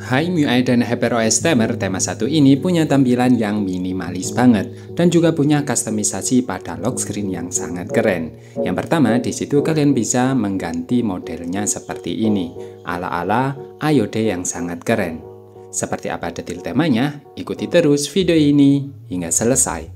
Hai MIUI dan HyperOS Tamer, tema 1 ini punya tampilan yang minimalis banget dan juga punya kustomisasi pada lock screen yang sangat keren. Yang pertama, di situ kalian bisa mengganti modelnya seperti ini, ala-ala iOD yang sangat keren. Seperti apa detail temanya? Ikuti terus video ini hingga selesai.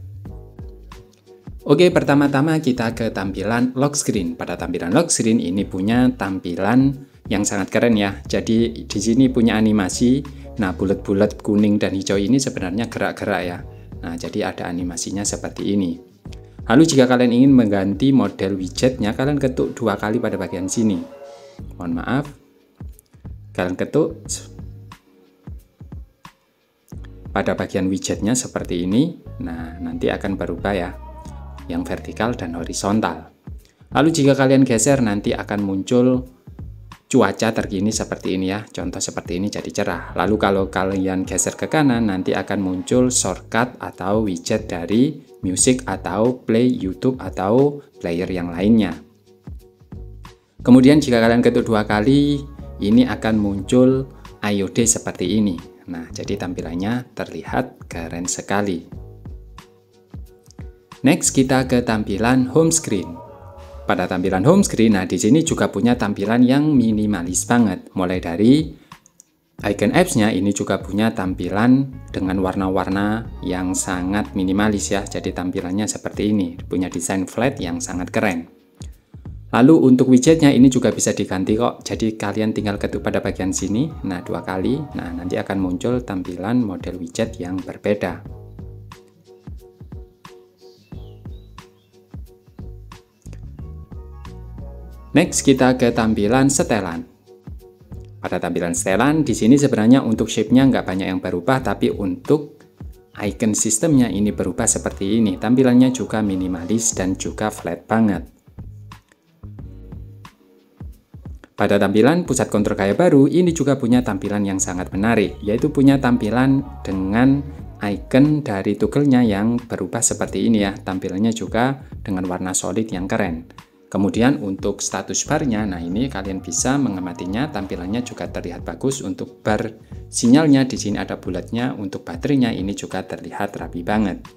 Oke, pertama-tama kita ke tampilan lock screen. Pada tampilan lock screen ini punya tampilan yang sangat keren ya. Jadi di sini punya animasi. Nah, bulat-bulat kuning dan hijau ini sebenarnya gerak-gerak ya. Nah, jadi ada animasinya seperti ini. Lalu jika kalian ingin mengganti model widgetnya, kalian ketuk 2 kali pada bagian sini. Mohon maaf. Kalian ketuk pada bagian widgetnya seperti ini. Nah, nanti akan berubah ya, yang vertikal dan horizontal. Lalu jika kalian geser, nanti akan muncul cuaca terkini seperti ini ya, contoh seperti ini jadi cerah. Lalu kalau kalian geser ke kanan, nanti akan muncul shortcut atau widget dari music atau play YouTube atau player yang lainnya. Kemudian jika kalian ketuk 2 kali, ini akan muncul iOD seperti ini. Nah, jadi tampilannya terlihat keren sekali. Next, kita ke tampilan home screen. Pada tampilan home screen, nah di sini juga punya tampilan yang minimalis banget. Mulai dari icon apps-nya ini juga punya tampilan dengan warna-warna yang sangat minimalis ya. Jadi tampilannya seperti ini, punya desain flat yang sangat keren. Lalu untuk widgetnya ini juga bisa diganti kok. Jadi kalian tinggal ketuk pada bagian sini, nah 2 kali, nah nanti akan muncul tampilan model widget yang berbeda. Next, kita ke tampilan setelan. Pada tampilan setelan, di sini sebenarnya untuk shape-nya nggak banyak yang berubah, tapi untuk icon sistemnya ini berubah seperti ini. Tampilannya juga minimalis dan juga flat banget. Pada tampilan pusat kontrol gaya baru, ini juga punya tampilan yang sangat menarik, yaitu punya tampilan dengan icon dari toggle-nya yang berubah seperti ini ya. Tampilannya juga dengan warna solid yang keren. Kemudian untuk status bar-nya, nah ini kalian bisa mengamatinya, tampilannya juga terlihat bagus. Untuk bar sinyalnya di sini ada bulatnya, untuk baterainya ini juga terlihat rapi banget.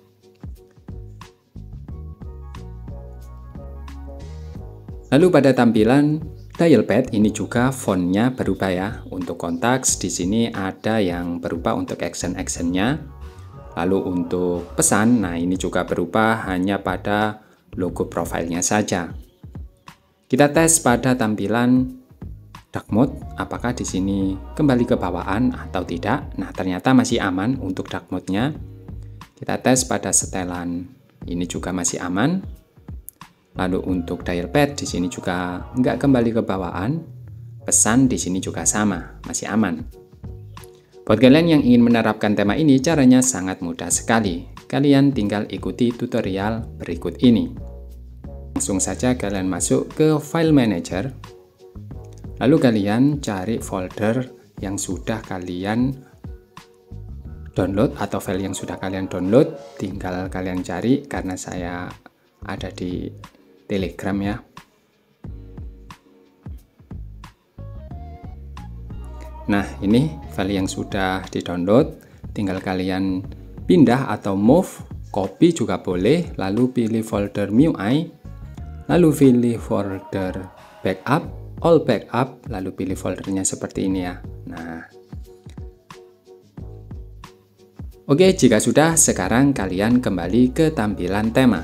Lalu pada tampilan dial pad ini juga fontnya berubah ya. Untuk kontaks di sini ada yang berubah untuk action-actionnya. Lalu untuk pesan, nah ini juga berubah hanya pada logo profilnya saja. Kita tes pada tampilan dark mode, apakah di sini kembali ke bawaan atau tidak. Nah, ternyata masih aman untuk dark mode-nya. Kita tes pada setelan, ini juga masih aman. Lalu untuk dial pad di sini juga nggak kembali ke bawaan. Pesan di sini juga sama, masih aman. Buat kalian yang ingin menerapkan tema ini, caranya sangat mudah sekali. Kalian tinggal ikuti tutorial berikut ini. Langsung saja kalian masuk ke file manager, lalu kalian cari folder yang sudah kalian download atau file yang sudah kalian download, tinggal kalian cari, karena saya ada di Telegram ya. Nah, ini file yang sudah di-download, tinggal kalian pindah atau move, copy juga boleh, lalu pilih folder MIUI, lalu pilih folder backup, all backup, lalu pilih foldernya seperti ini ya. Nah, oke, jika sudah, sekarang kalian kembali ke tampilan tema.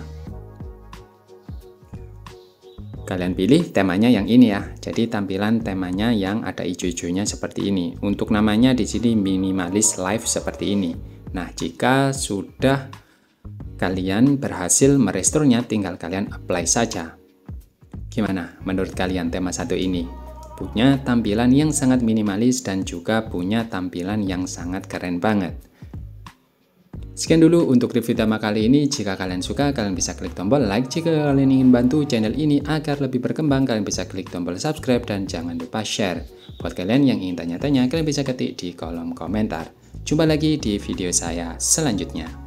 Kalian pilih temanya yang ini ya. Jadi tampilan temanya yang ada hijau-hijaunya seperti ini. Untuk namanya di sini minimalis live seperti ini. Nah, jika sudah kalian berhasil merestornya, tinggal kalian apply saja. Gimana menurut kalian tema 1 ini? Punya tampilan yang sangat minimalis dan juga punya tampilan yang sangat keren banget. Sekian dulu untuk review tema kali ini. Jika kalian suka, kalian bisa klik tombol like. Jika kalian ingin bantu channel ini agar lebih berkembang, kalian bisa klik tombol subscribe dan jangan lupa share. Buat kalian yang ingin tanya-tanya, kalian bisa ketik di kolom komentar. Jumpa lagi di video saya selanjutnya.